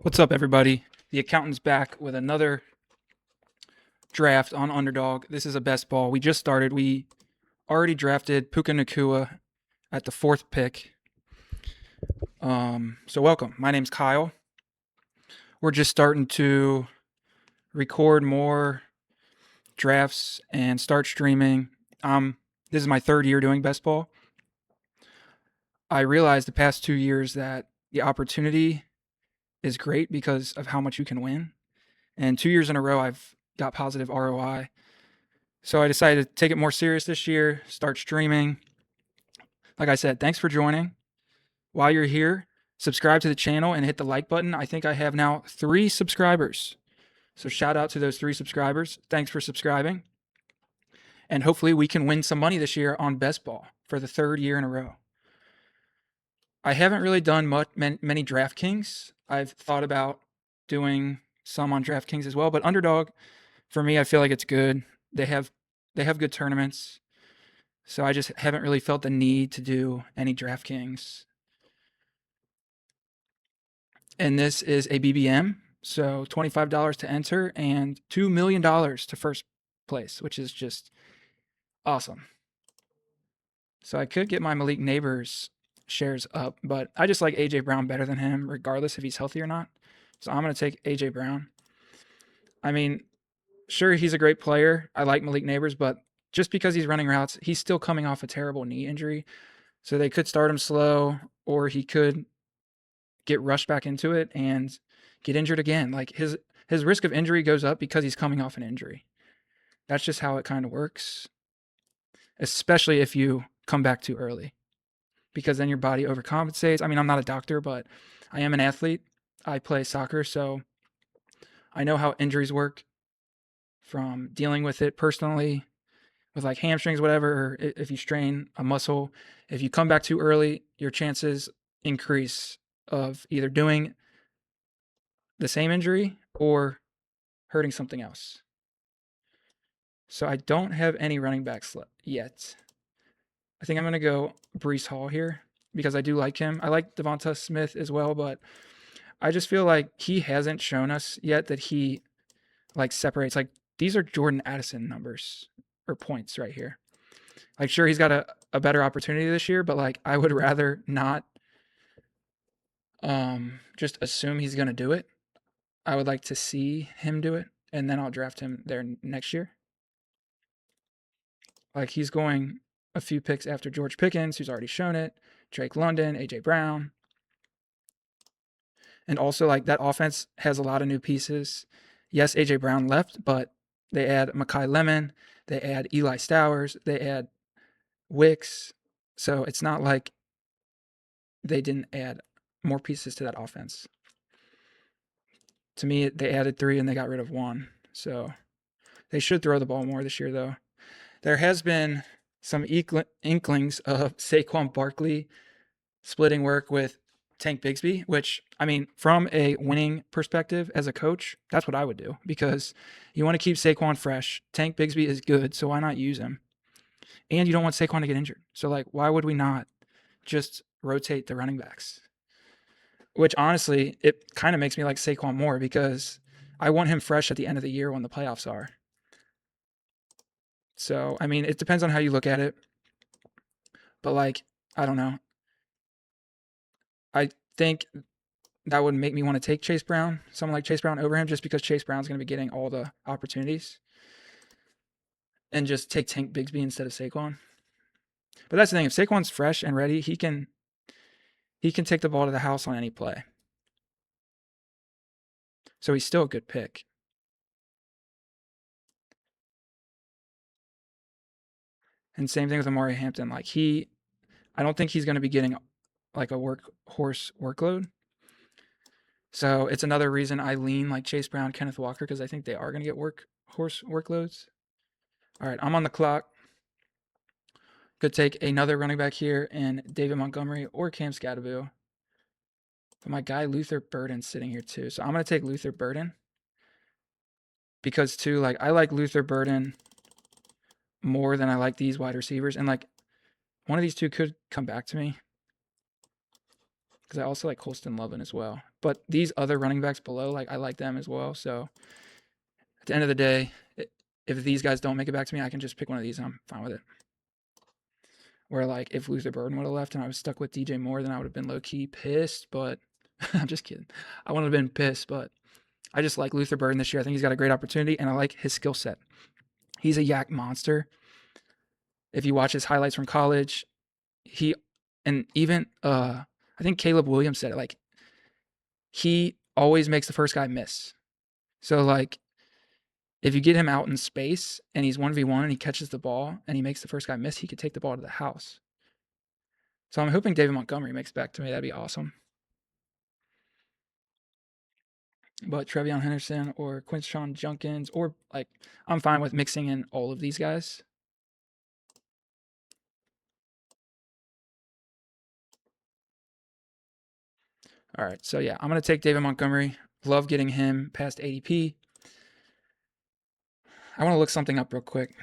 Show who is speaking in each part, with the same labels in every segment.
Speaker 1: What's up, everybody? The accountant's back with another draft on Underdog. This is a best ball. We just started. We already drafted Puka Nakua at the 4th pick. So welcome. My name's Kyle. We're just starting to record more drafts and start streaming. This is my 3rd year doing best ball. I realized the past 2 years that the opportunity is great because of how much you can win. And 2 years in a row, I've got positive ROI. So I decided to take it more serious this year, start streaming. Like I said, thanks for joining. While you're here, subscribe to the channel and hit the like button. I think I have now 3 subscribers. So shout out to those 3 subscribers. Thanks for subscribing. And hopefully we can win some money this year on Best Ball for the 3rd year in a row. I haven't really done many DraftKings. I've thought about doing some on DraftKings as well, but Underdog, for me, I feel like it's good. They have good tournaments. So I just haven't really felt the need to do any DraftKings. And this is a BBM, so $25 to enter and $2 million to first place, which is just awesome. So I could get my Malik Neighbors shares up, but I just like AJ Brown better than him, regardless if he's healthy or not. So I'm going to take AJ Brown. I mean, sure, he's a great player. I like Malik Neighbors, but just because he's running routes, he's still coming off a terrible knee injury. So they could start him slow, or he could get rushed back into it and get injured again. Like his risk of injury goes up because he's coming off an injury. That's just how it kind of works, especially if you come back too early, because then your body overcompensates. I mean, I'm not a doctor, but I am an athlete. I play soccer, so I know how injuries work from dealing with it personally with like hamstrings, whatever, or if you strain a muscle. If you come back too early, your chances increase of either doing the same injury or hurting something else. So I don't have any running backs yet. I think I'm going to go Breece Hall here because I do like him. I like Devonta Smith as well, but I just feel like he hasn't shown us yet that he like separates. Like these are Jordan Addison numbers or points right here. Like sure, he's got a better opportunity this year, but like I would rather not just assume he's going to do it. I would like to see him do it, and then I'll draft him there next year. Like he's going a few picks after George Pickens, who's already shown it, Drake London, AJ Brown. And also like that offense has a lot of new pieces. Yes, AJ Brown left, but they add Mekhi Lemon, they add Eli Stowers, they add Wicks. So it's not like they didn't add more pieces to that offense. To me, they added 3 and they got rid of 1. So they should throw the ball more this year, though. There has been some inklings of Saquon Barkley splitting work with Tank Bigsby, which, I mean, from a winning perspective as a coach, that's what I would do because you want to keep Saquon fresh. Tank Bigsby is good, so why not use him? And you don't want Saquon to get injured. So, like, why would we not just rotate the running backs? Which, honestly, it kind of makes me like Saquon more because I want him fresh at the end of the year when the playoffs are. So, I mean, it depends on how you look at it. But, like, I don't know. I think that would make me want to take Chase Brown, someone like Chase Brown over him, just because Chase Brown's going to be getting all the opportunities. And just take Tank Bigsby instead of Saquon. But that's the thing. If Saquon's fresh and ready, he can take the ball to the house on any play. So he's still a good pick. And same thing with Amari Hampton. Like I don't think he's going to be getting like a workhorse workload. So it's another reason I lean like Chase Brown, Kenneth Walker, because I think they are going to get workhorse workloads. All right, I'm on the clock. Could take another running back here in David Montgomery or Cam Scatterville. But my guy Luther Burden's sitting here too. So I'm going to take Luther Burden. Because too, like I like Luther Burden more than I like these wide receivers. And like one of these two could come back to me. Because I also like Colston Loveland as well. But these other running backs below, like I like them as well. So at the end of the day, if these guys don't make it back to me, I can just pick one of these and I'm fine with it. Where like if Luther Burden would have left and I was stuck with DJ Moore, then I would have been low key pissed. But I'm just kidding. I wouldn't have been pissed, but I just like Luther Burden this year. I think he's got a great opportunity and I like his skill set. He's a yak monster. If you watch his highlights from college, and even I think Caleb Williams said it, like he always makes the first guy miss. So like if you get him out in space and he's 1v1 and he catches the ball and he makes the first guy miss, he could take the ball to the house. So I'm hoping David Montgomery makes back to me. That'd be awesome. But Trevion Henderson or Quinshon Junkins, or like I'm fine with mixing in all of these guys. All right, so yeah, I'm going to take David Montgomery. Love getting him past ADP. I want to look something up real quick.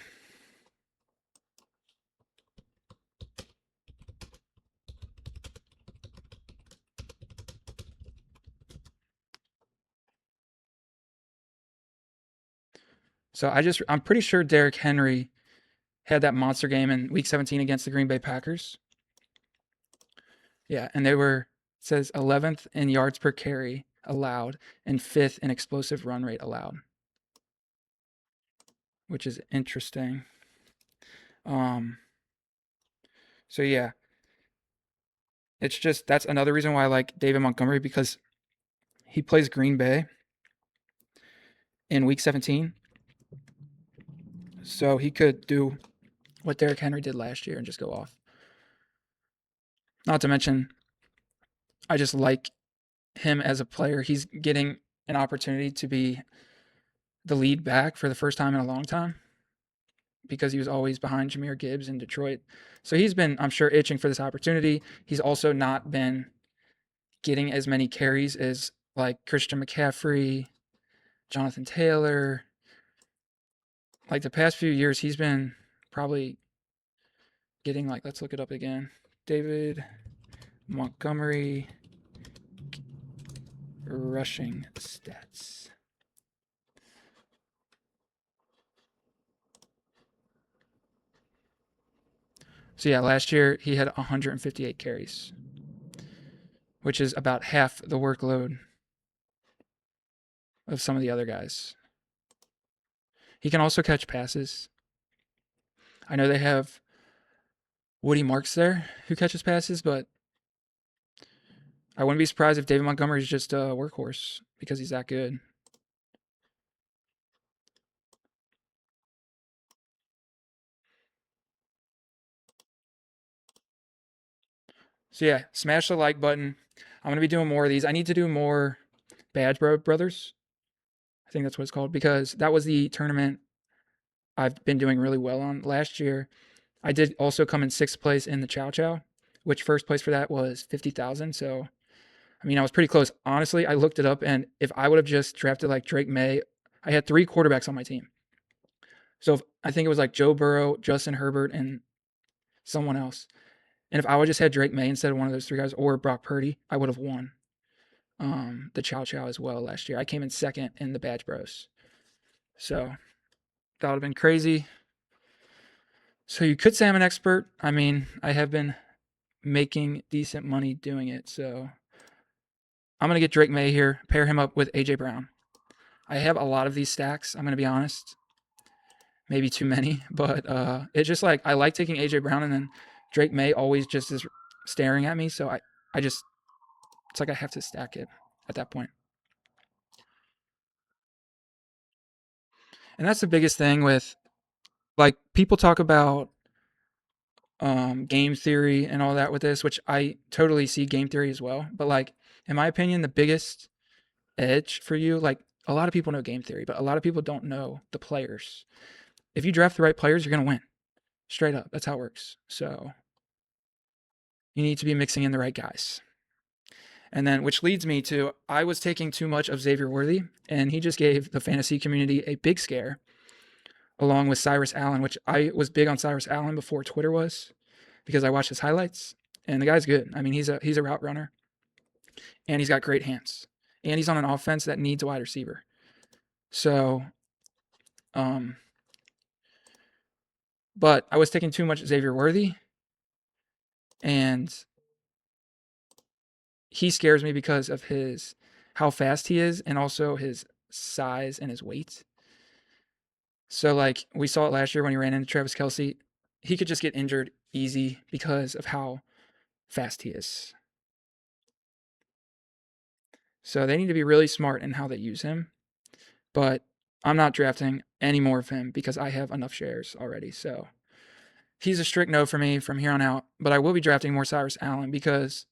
Speaker 1: So I'm pretty sure Derrick Henry had that monster game in Week 17 against the Green Bay Packers. Yeah, and they were, it says 11th in yards per carry allowed and 5th in explosive run rate allowed, which is interesting. So yeah, it's just that's another reason why I like David Montgomery, because he plays Green Bay in Week 17, so he could do what Derrick Henry did last year and just go off. Not to mention, I just like him as a player. He's getting an opportunity to be the lead back for the first time in a long time, because he was always behind Jahmyr Gibbs in Detroit. So he's been, I'm sure, itching for this opportunity. He's also not been getting as many carries as like Christian McCaffrey, Jonathan Taylor. Like the past few years, he's been probably getting like, let's look it up again. David Montgomery rushing stats. So yeah, last year he had 158 carries, which is about half the workload of some of the other guys. He can also catch passes. I know they have Woody Marks there who catches passes, but I wouldn't be surprised if David Montgomery is just a workhorse because he's that good. So yeah, smash the like button. I'm going to be doing more of these. I need to do more Badge Brothers. I think that's what it's called, because that was the tournament I've been doing really well on last year. I did also come in 6th place in the Chow Chow, which first place for that was 50,000. So, I mean, I was pretty close. Honestly, I looked it up, and if I would have just drafted like Drake May, I had 3 quarterbacks on my team. So I think it was like Joe Burrow, Justin Herbert, and someone else. And if I would just had Drake May instead of one of those 3 guys, or Brock Purdy, I would have won the Chow Chow as well last year. I came in 2nd in the Badge Bros. So that would have been crazy. So you could say I'm an expert. I mean, I have been making decent money doing it. So I'm going to get Drake May here, pair him up with A.J. Brown. I have a lot of these stacks, I'm going to be honest. Maybe too many, but it's just like I like taking A.J. Brown, and then Drake May always just is staring at me. So I just, it's like I have to stack it at that point. And that's the biggest thing with, like, people talk about game theory and all that with this, which I totally see game theory as well. But like, in my opinion, the biggest edge for you, like a lot of people know game theory, but a lot of people don't know the players. If you draft the right players, you're going to win. Straight up. That's how it works. So you need to be mixing in the right guys. And then, which leads me to, I was taking too much of Xavier Worthy, and he just gave the fantasy community a big scare, along with Cyrus Allen, which I was big on Cyrus Allen before Twitter was, because I watched his highlights, and the guy's good. I mean, he's a route runner, and he's got great hands. and he's on an offense that needs a wide receiver. So, but I was taking too much Xavier Worthy, and he scares me because of how fast he is and also his size and his weight. So like we saw it last year when he ran into Travis Kelce, he could just get injured easy because of how fast he is. So they need to be really smart in how they use him. But I'm not drafting any more of him because I have enough shares already. So he's a strict no for me from here on out. But I will be drafting more Cyrus Allen because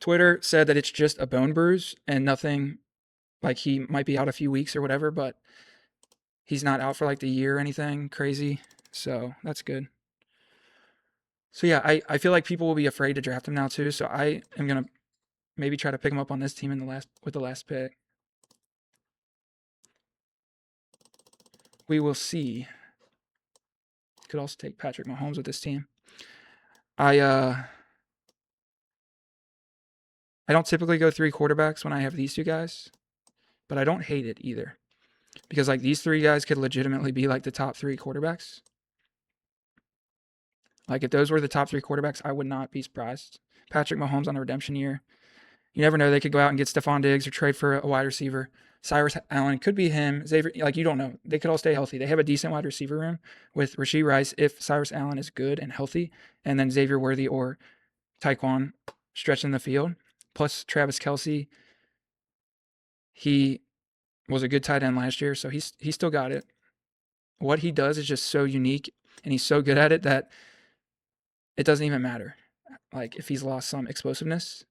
Speaker 1: Twitter said that it's just a bone bruise and nothing, like he might be out a few weeks or whatever, but he's not out for like the year or anything crazy. So that's good. So yeah, I feel like people will be afraid to draft him now too. So I am gonna maybe try to pick him up on this team with the last pick. We will see. Could also take Patrick Mahomes with this team. I don't typically go 3 quarterbacks when I have these two guys, but I don't hate it either. Because like these 3 guys could legitimately be like the top 3 quarterbacks. Like if those were the top 3 quarterbacks, I would not be surprised. Patrick Mahomes on a redemption year. You never know. They could go out and get Stephon Diggs or trade for a wide receiver. Cyrus Allen could be him. Xavier, like you don't know. They could all stay healthy. They have a decent wide receiver room with Rashee Rice if Cyrus Allen is good and healthy, and then Xavier Worthy or Tyquan stretching the field. Plus Travis Kelce. He was a good tight end last year, so he still got it. What he does is just so unique, and he's so good at it that it doesn't even matter. Like if he's lost some explosiveness.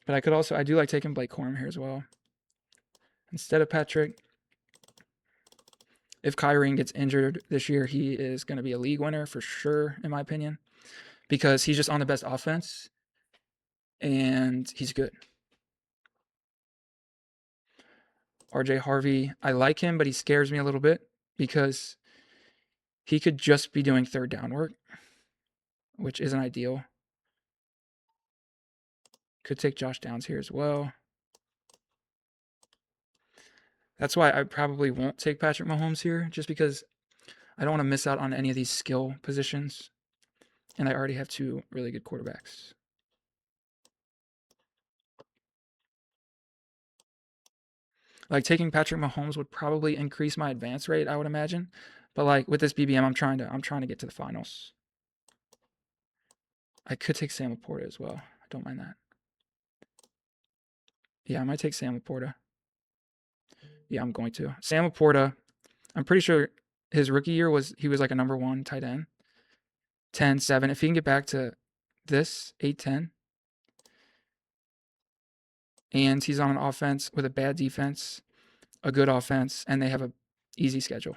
Speaker 1: But I do like taking Blake Corum here as well. Instead of Patrick, if Kyrie gets injured this year, he is going to be a league winner for sure, in my opinion, because he's just on the best offense and he's good. RJ Harvey, I like him, but he scares me a little bit because he could just be doing third down work, which isn't ideal. Could take Josh Downs here as well. That's why I probably won't take Patrick Mahomes here, just because I don't want to miss out on any of these skill positions. And I already have 2 really good quarterbacks. Like taking Patrick Mahomes would probably increase my advance rate, I would imagine. But like with this BBM, I'm trying to get to the finals. I could take Sam Laporta as well. I don't mind that. Yeah, I might take Sam Laporta. Yeah, I'm going to. Sam Laporta, I'm pretty sure his rookie year he was like a number 1 tight end. 10-7. If he can get back to this 8-10, and he's on an offense with a bad defense, a good offense, and they have a easy schedule.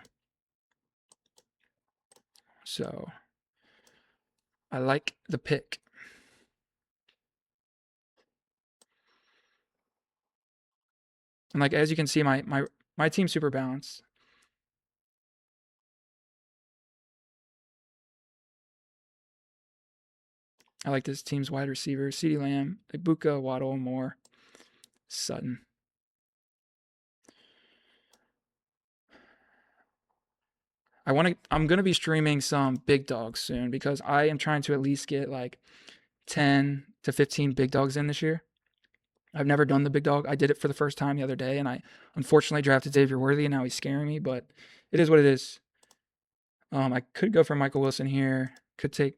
Speaker 1: So I like the pick. And like as you can see, my team's super balanced. I like this team's wide receivers: CeeDee Lamb, Ibuka, Waddle, Moore, Sutton. I'm gonna be streaming some big dogs soon because I am trying to at least get like 10 to 15 big dogs in this year. I've never done the big dog. I did it for the first time the other day, and I unfortunately drafted Xavier Worthy, and now he's scaring me, but it is what it is. I could go for Michael Wilson here. Could take.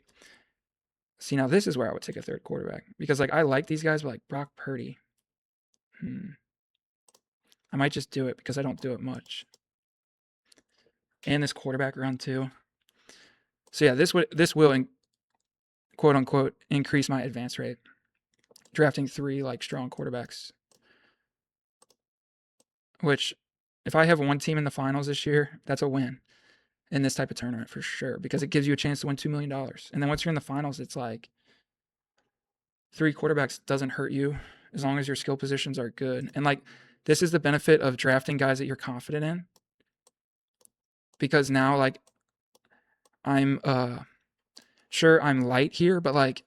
Speaker 1: See, now this is where I would take a third quarterback because like I like these guys, but like Brock Purdy. I might just do it because I don't do it much. And this quarterback run too. So yeah, this will quote unquote increase my advance rate. Drafting 3 like strong quarterbacks. Which if I have one team in the finals this year, that's a win in this type of tournament for sure because it gives you a chance to win $2 million. And then once you're in the finals, it's like 3 quarterbacks doesn't hurt you as long as your skill positions are good. And like this is the benefit of drafting guys that you're confident in. Because now like I'm sure I'm light here, but like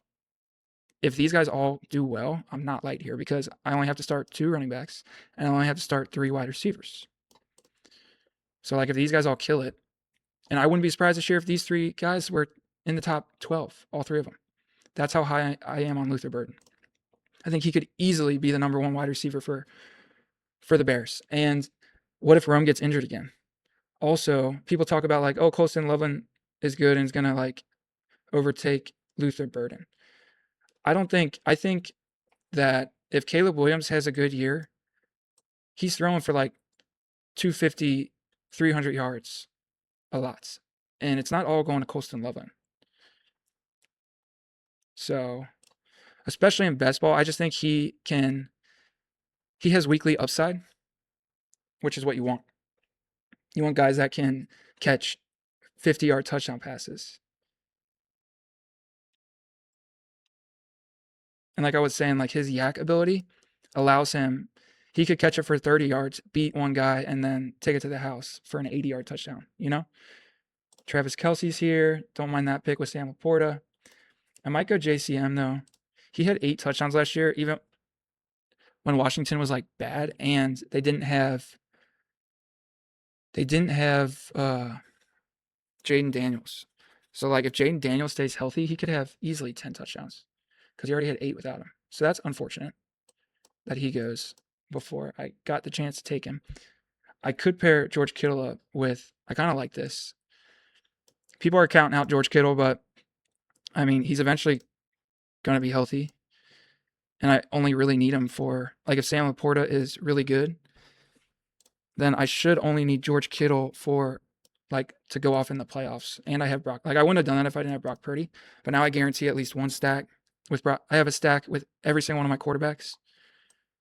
Speaker 1: if these guys all do well, I'm not light here because I only have to start 2 running backs and I only have to start 3 wide receivers. So like if these guys all kill it, and I wouldn't be surprised this year if these 3 guys were in the top 12, all 3 of them. That's how high I am on Luther Burden. I think he could easily be the number 1 wide receiver for the Bears. And what if Rome gets injured again? Also, people talk about like, oh, Colston Loveland is good and is going to like overtake Luther Burden. I think that if Caleb Williams has a good year, he's throwing for like 250, 300 yards a lot. And it's not all going to Colston Loveland. So, especially in best ball, I just think he has weekly upside, which is what you want. You want guys that can catch 50-yard touchdown passes. And like I was saying, like his yak ability allows him, he could catch it for 30 yards, beat one guy, and then take it to the house for an 80-yard touchdown, you know? Travis Kelce's here. Don't mind that pick with Sam Laporta. I might go JCM though. He had 8 touchdowns last year, even when Washington was like bad, and they didn't have Jaden Daniels. So like if Jaden Daniels stays healthy, he could have easily 10 touchdowns because he already had 8 without him. So that's unfortunate that he goes before I got the chance to take him. I could pair George Kittle up with, I kind of like this. People are counting out George Kittle, but I mean, he's eventually going to be healthy. And I only really need him for, like, if Sam Laporta is really good, then I should only need George Kittle for, like, to go off in the playoffs. And I have Brock. Like, I wouldn't have done that if I didn't have Brock Purdy. But now I guarantee at least one stack with Brock. I have a stack with every single one of my quarterbacks,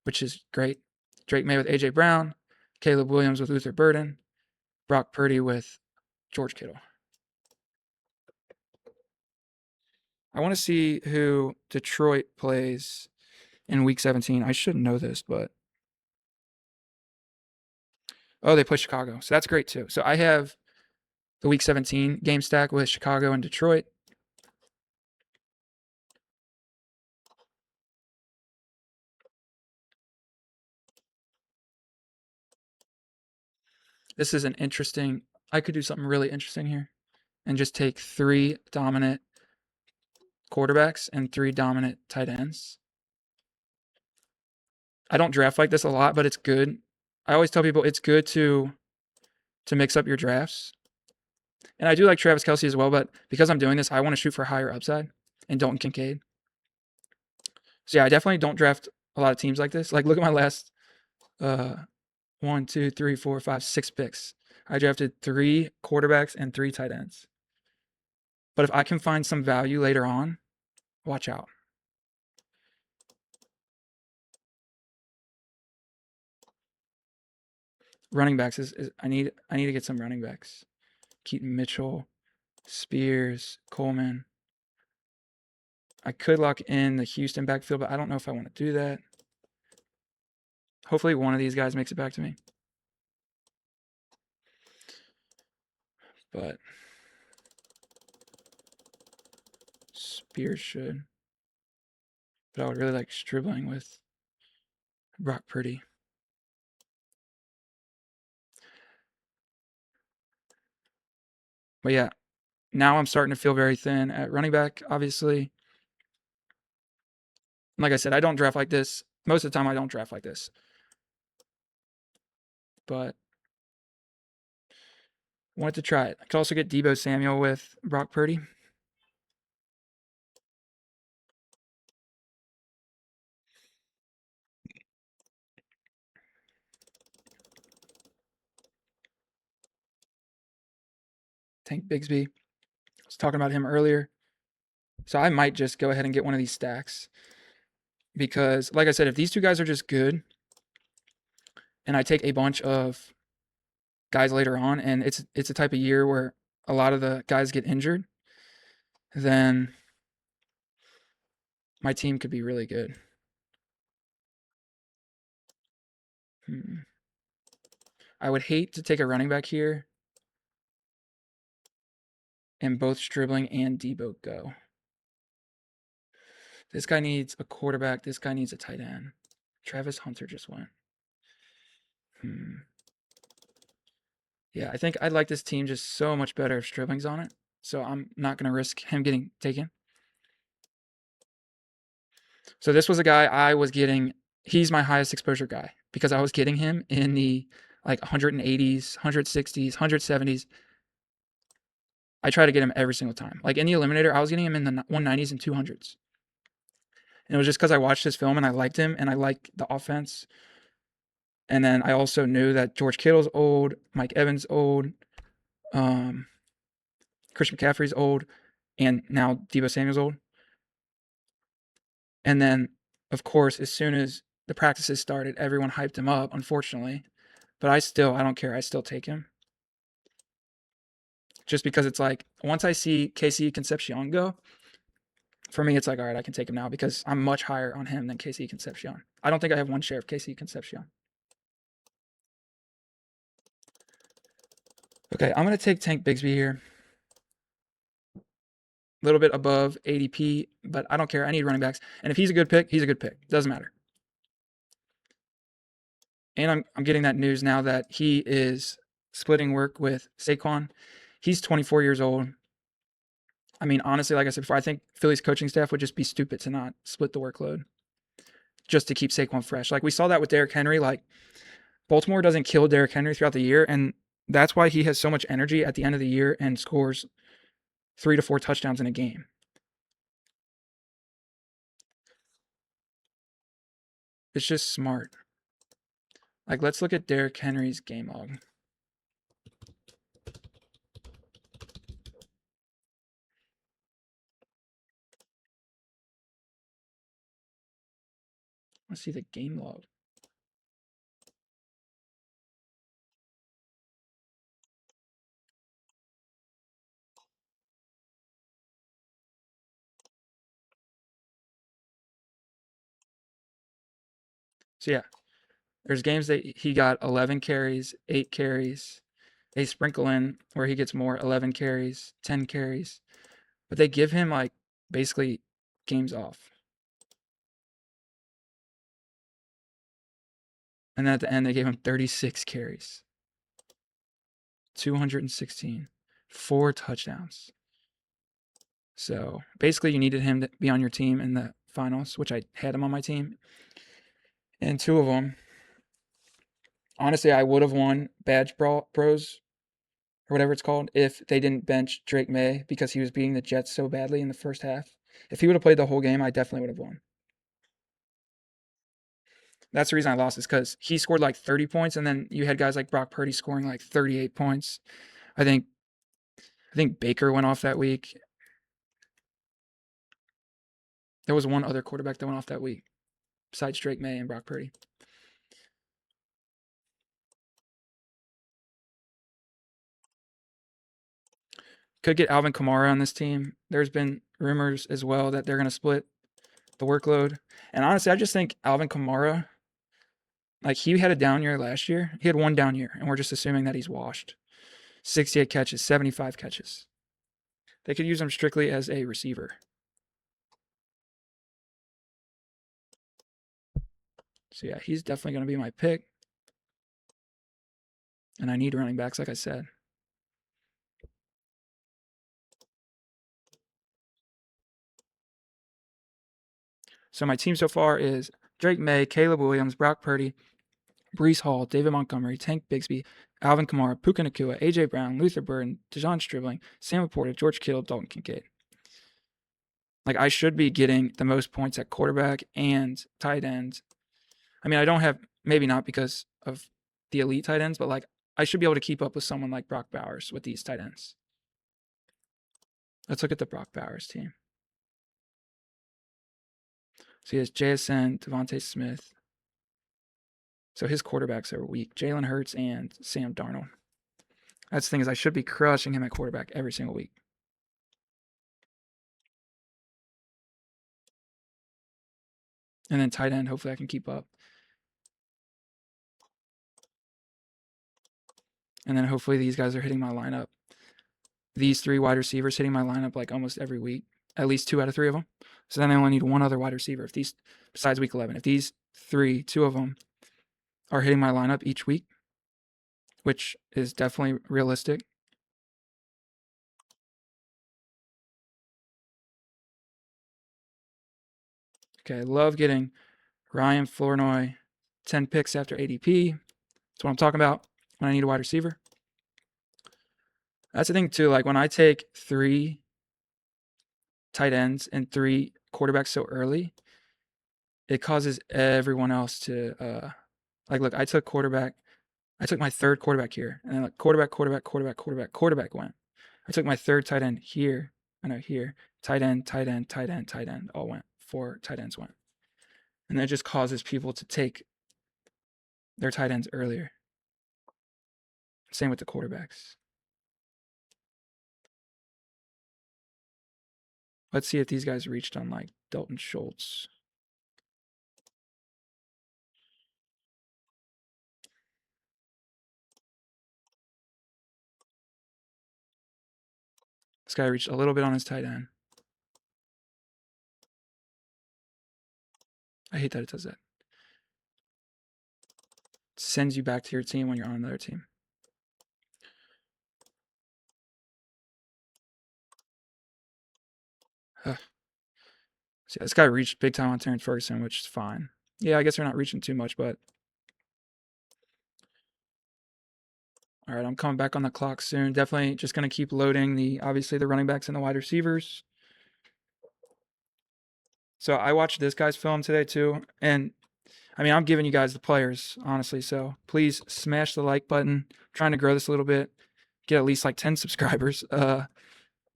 Speaker 1: which is great. Drake May with A.J. Brown, Caleb Williams with Luther Burden, Brock Purdy with George Kittle. I want to see who Detroit plays in Week 17. I should know this, but oh, they play Chicago, so that's great too. So I have the Week 17 game stack with Chicago and Detroit. This is an interesting. I could do something really interesting here, and just take 3 dominant quarterbacks and 3 dominant tight ends. I don't draft like this a lot, but it's good. I always tell people it's good to mix up your drafts. And I do like Travis Kelce as well, but because I'm doing this, I want to shoot for higher upside and Dalton Kincaid. So yeah, I definitely don't draft a lot of teams like this. Like look at my last 1, 2, 3, 4, 5, 6 picks. I drafted 3 quarterbacks and 3 tight ends. But if I can find some value later on, watch out. Running backs is I need to get some running backs. Keaton Mitchell, Spears, Coleman. I could lock in the Houston backfield, but I don't know if I want to do that. Hopefully one of these guys makes it back to me. But Spears should. But I would really like dribbling with Brock Purdy. But yeah, now I'm starting to feel very thin at running back, obviously. Like I said, I don't draft like this. Most of the time, I don't draft like this. But wanted to try it. I could also get Deebo Samuel with Brock Purdy. Tank Bigsby. I was talking about him earlier. So I might just go ahead and get one of these stacks. Because, like I said, if these 2 guys are just good, and I take a bunch of guys later on, and it's a type of year where a lot of the guys get injured, then my team could be really good. I would hate to take a running back here and both Stribling and Debo go. This guy needs a quarterback. This guy needs a tight end. Travis Hunter just went. Yeah, I think I'd like this team just so much better if Stribling's on it. So I'm not going to risk him getting taken. So this was a guy I was getting. He's my highest exposure guy because I was getting him in the like 180s, 160s, 170s. I try to get him every single time. Like in the eliminator, I was getting him in the 190s and 200s. And it was just because I watched his film and I liked him and I liked the offense. And then I also knew that George Kittle's old, Mike Evans old, Christian McCaffrey's old, and now Deebo Samuel's old. And then, of course, as soon as the practices started, everyone hyped him up, unfortunately. But I don't care. I still take him. Just because it's like, once I see Casey Concepcion go, for me, it's like, all right, I can take him now because I'm much higher on him than Casey Concepcion. I don't think I have one share of Casey Concepcion. Okay, I'm going to take Tank Bigsby here. A little bit above ADP, but I don't care. I need running backs. And if he's a good pick, he's a good pick. Doesn't matter. And I'm getting that news now that he is splitting work with Saquon. He's 24 years old. I mean, honestly, like I said before, I think Philly's coaching staff would just be stupid to not split the workload just to keep Saquon fresh. Like we saw that with Derrick Henry. Like Baltimore doesn't kill Derrick Henry throughout the year, and that's why he has so much energy at the end of the year and scores 3 to 4 touchdowns in a game. It's just smart. Like, let's look at Derrick Henry's game log. Let's see the game log. So, yeah, there's games that he got 11 carries, 8 carries. They sprinkle in where he gets more 11 carries, 10 carries. But they give him, like, basically games off. And then at the end, they gave him 36 carries, 216, 4 touchdowns. So basically, you needed him to be on your team in the finals, which I had him on my team. And 2 of them, honestly, I would have won Badge Bros or whatever it's called if they didn't bench Drake May because he was beating the Jets so badly in the first half. If he would have played the whole game, I definitely would have won. That's the reason I lost is because he scored like 30 points, and then you had guys like Brock Purdy scoring like 38 points. I think Baker went off that week. There was one other quarterback that went off that week besides Drake May and Brock Purdy. Could get Alvin Kamara on this team. There's been rumors as well that they're going to split the workload. And honestly, I just think Alvin Kamara, like he had a down year last year. He had one down year, and we're just assuming that he's washed. 68 catches, 75 catches. They could use him strictly as a receiver. So yeah, he's definitely going to be my pick. And I need running backs, like I said. So my team so far is Drake May, Caleb Williams, Brock Purdy, Breece Hall, David Montgomery, Tank Bigsby, Alvin Kamara, Puka Nacua, A.J. Brown, Luther Burden, Dejon Stribling, Sam Laporta, George Kittle, Dalton Kincaid. Like, I should be getting the most points at quarterback and tight ends. I mean, I don't have, maybe not because of the elite tight ends, but like, I should be able to keep up with someone like Brock Bowers with these tight ends. Let's look at the Brock Bowers team. So he has JSN, Devontae Smith. So his quarterbacks are weak. Jalen Hurts and Sam Darnold. That's the thing is I should be crushing him at quarterback every single week. And then tight end, hopefully I can keep up. And then hopefully these guys are hitting my lineup. These 3 wide receivers hitting my lineup like almost every week. At least 2 out of 3 of them. So then they only need one other wide receiver. If these, besides week 11, if these two of them are hitting my lineup each week, which is definitely realistic. Okay, I love getting Ryan Flournoy 10 picks after ADP. That's what I'm talking about when I need a wide receiver. That's the thing too. Like when I take 3 tight ends and 3 quarterbacks so early, it causes everyone else to like look, I took my third quarterback here, and then like quarterback went. I took my third tight end here, here, tight end, all went. 4 tight ends went. And that just causes people to take their tight ends earlier. Same with the quarterbacks. Let's see if these guys reached on like Dalton Schultz. This guy reached a little bit on his tight end. I hate that it does that. It sends you back to your team when you're on another team. See, this guy reached big time on Terrence Ferguson, which is fine. Yeah, I guess they're not reaching too much, but all right, I'm coming back on the clock soon. Definitely just going to keep loading obviously the running backs and the wide receivers. So I watched this guy's film today too, and I mean, I'm giving you guys the players, honestly. So please smash the like button. I'm trying to grow this a little bit, get at least like 10 subscribers.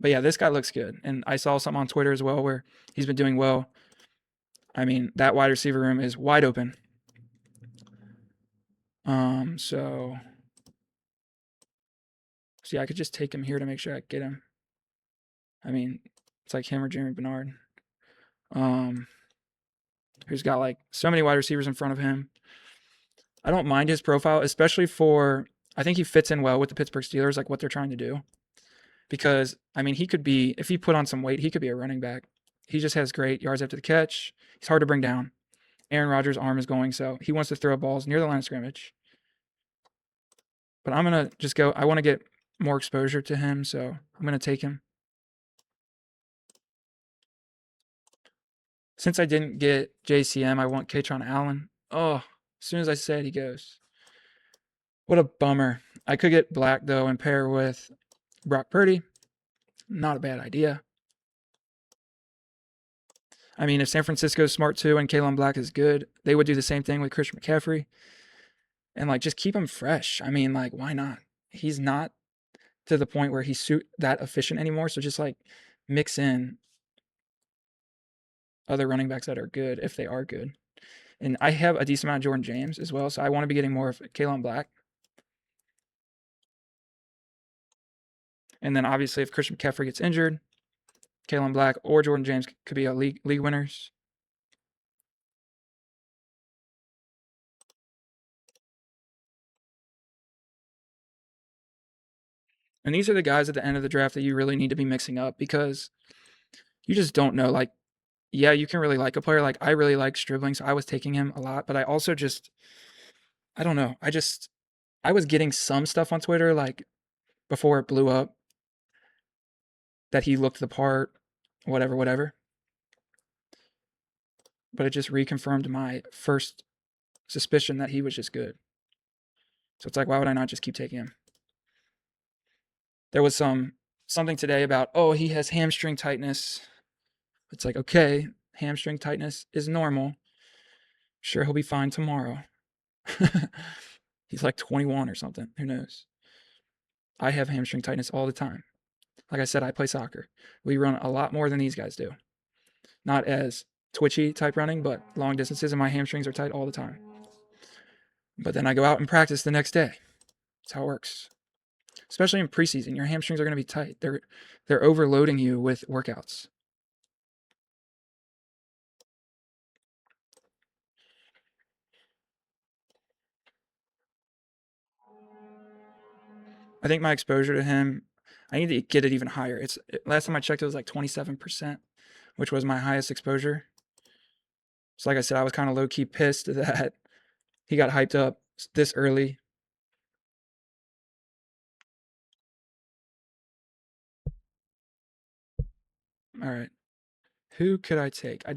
Speaker 1: But yeah, this guy looks good. And I saw something on Twitter as well where he's been doing well. I mean, that wide receiver room is wide open. So yeah, I could just take him here to make sure I get him. I mean, it's like him or Jeremy Bernard. Who's got like so many wide receivers in front of him. I don't mind his profile, especially I think he fits in well with the Pittsburgh Steelers, like what they're trying to do. Because, I mean, he could be, if he put on some weight, he could be a running back. He just has great yards after the catch. He's hard to bring down. Aaron Rodgers' arm is going, so he wants to throw balls near the line of scrimmage. But I'm going to just go, I want to get more exposure to him, so I'm going to take him. Since I didn't get JCM, I want Katron Allen. Oh, as soon as I said he goes. What a bummer. I could get Black, though, and pair with Brock Purdy. Not a bad idea. I mean, if San Francisco's smart too and Kalen Black is good, they would do the same thing with Christian McCaffrey. And like just keep him fresh. I mean, like, why not? He's not to the point where he's that efficient anymore. So just like mix in other running backs that are good if they are good. And I have a decent amount of Jordan James as well. So I want to be getting more of Kalen Black. And then obviously if Christian McCaffrey gets injured, Kalen Black or Jordan James could be a league winners. And these are the guys at the end of the draft that you really need to be mixing up because you just don't know. Like, yeah, you can really like a player. Like, I really like Stribling, so I was taking him a lot. But I also just, I don't know. I was getting some stuff on Twitter, like, before it blew up, that he looked the part, whatever. But it just reconfirmed my first suspicion that he was just good. So it's like, why would I not just keep taking him? There was something today about, oh, he has hamstring tightness. It's like, okay, hamstring tightness is normal. Sure, he'll be fine tomorrow. He's like 21 or something. Who knows? I have hamstring tightness all the time. Like I said, I play soccer. We run a lot more than these guys do. Not as twitchy type running, but long distances, and my hamstrings are tight all the time. But then I go out and practice the next day. That's how it works. Especially in preseason, your hamstrings are going to be tight. They're overloading you with workouts. I think my exposure to him, I need to get it even higher. Last time I checked, it was like 27%. which was my highest exposure. So like I said, I was kind of low-key pissed that he got hyped up this early. All right. Who could I take? I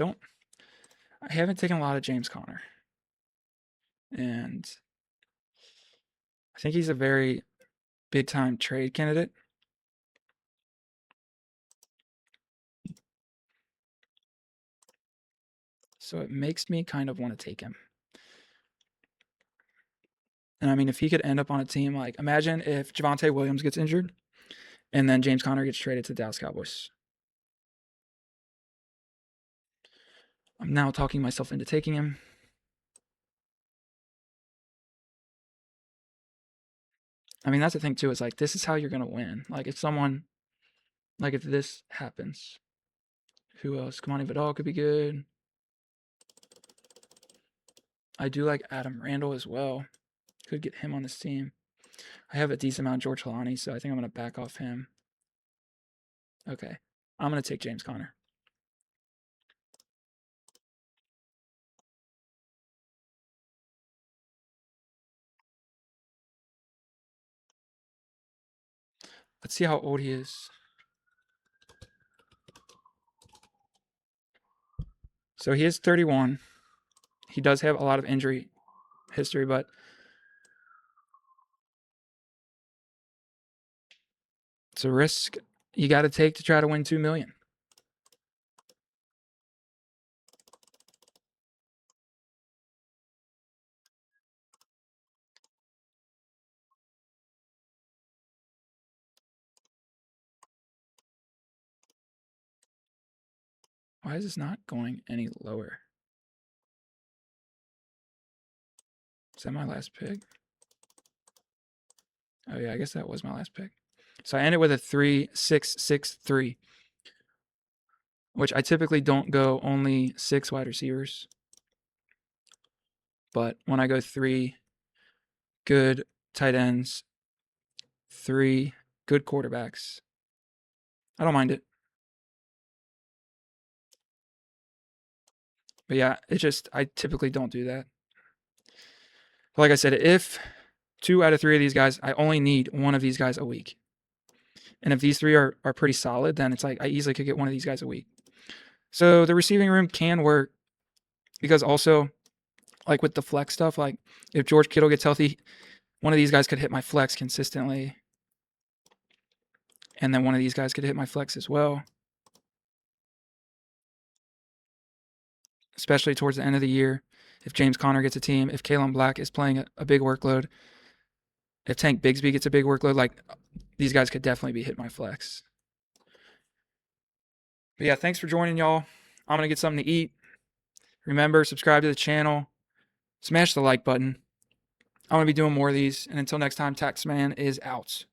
Speaker 1: haven't taken a lot of James Conner. And I think he's a very big time trade candidate. So it makes me kind of want to take him. And I mean, if he could end up on a team, like imagine if Javonte Williams gets injured and then James Conner gets traded to the Dallas Cowboys. I'm now talking myself into taking him. I mean, that's the thing too, is like this is how you're gonna win. Like if this happens, who else? Kamani Vidal could be good. I do like Adam Randall as well. Could get him on this team. I have a decent amount of George Halani, so I think I'm gonna back off him. Okay. I'm gonna take James Conner. Let's see how old he is. So he is 31. He does have a lot of injury history, but it's a risk you got to take to try to win $2 million. Why is this not going any lower? Is that my last pick? Oh yeah, I guess that was my last pick. So I ended with a 3-6-6-3, which I typically don't go only 6 wide receivers. But when I go 3 good tight ends, 3 good quarterbacks, I don't mind it. But yeah, I typically don't do that. Like I said, if 2 out of 3 of these guys, I only need one of these guys a week. And if these 3 are pretty solid, then it's like I easily could get one of these guys a week. So the receiving room can work because also, like with the flex stuff, like if George Kittle gets healthy, one of these guys could hit my flex consistently. And then one of these guys could hit my flex as well. Especially towards the end of the year. If James Conner gets a team, if Kalen Black is playing a big workload, if Tank Bigsby gets a big workload, like these guys could definitely be hit my flex. But yeah, thanks for joining, y'all. I'm going to get something to eat. Remember, subscribe to the channel. Smash the like button. I'm going to be doing more of these. And until next time, Taxman is out.